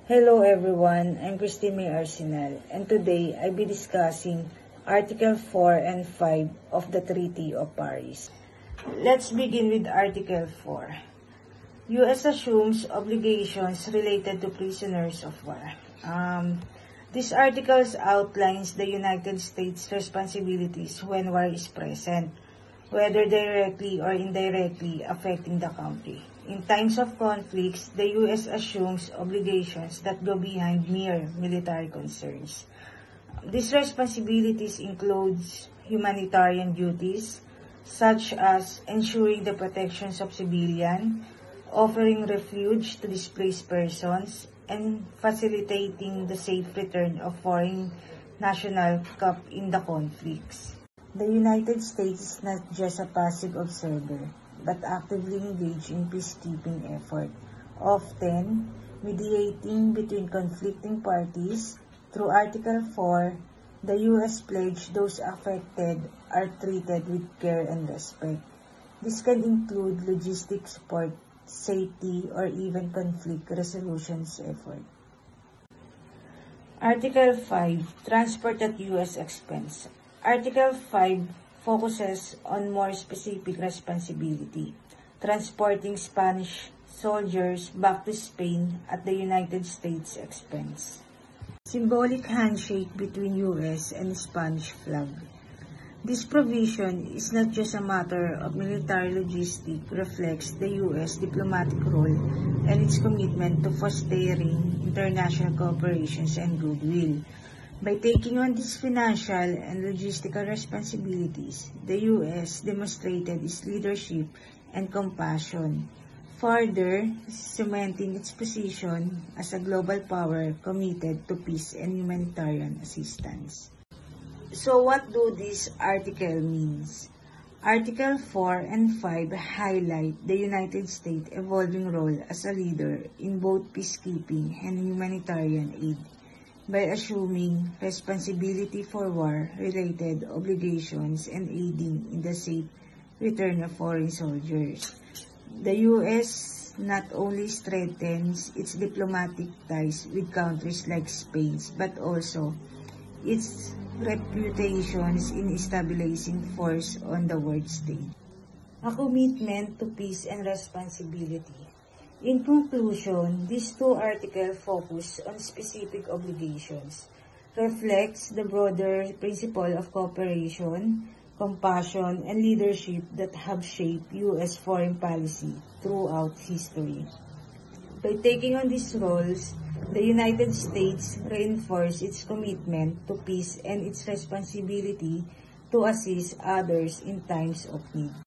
Hello everyone, I'm Christine May Arsenal, and today I'll be discussing Article 4 and 5 of the Treaty of Paris. Let's begin with Article 4. U.S. assumes obligations related to prisoners of war. This article outlines the United States' responsibilities when war is present, whether directly or indirectly affecting the country. In times of conflicts, the U.S. assumes obligations that go behind mere military concerns. These responsibilities include humanitarian duties, such as ensuring the protections of civilians, offering refuge to displaced persons, and facilitating the safe return of foreign nationals caught in the conflicts. The United States is not just a passive observer, but actively engaged in peacekeeping effort, often mediating between conflicting parties. Through Article 4, the U.S. pledged those affected are treated with care and respect. This can include logistic support, safety, or even conflict resolutions effort. Article 5, Transport at U.S. expense. Article 5 focuses on more specific responsibility, transporting Spanish soldiers back to Spain at the United States expense. Symbolic handshake between U.S. and Spanish flag. This provision is not just a matter of military logistics, reflects the U.S. diplomatic role and its commitment to fostering international cooperation and goodwill. By taking on these financial and logistical responsibilities, the U.S. demonstrated its leadership and compassion, further cementing its position as a global power committed to peace and humanitarian assistance. So what do this article means? Article 4 and 5 highlight the United States' evolving role as a leader in both peacekeeping and humanitarian aid, by assuming responsibility for war-related obligations and aiding in the safe return of foreign soldiers. The U.S. not only strengthens its diplomatic ties with countries like Spain, but also its reputations in stabilizing force on the world stage. A commitment to peace and responsibility. In conclusion, these two articles focus on specific obligations, reflects the broader principle of cooperation, compassion, and leadership that have shaped U.S. foreign policy throughout history. By taking on these roles, the United States reinforces its commitment to peace and its responsibility to assist others in times of need.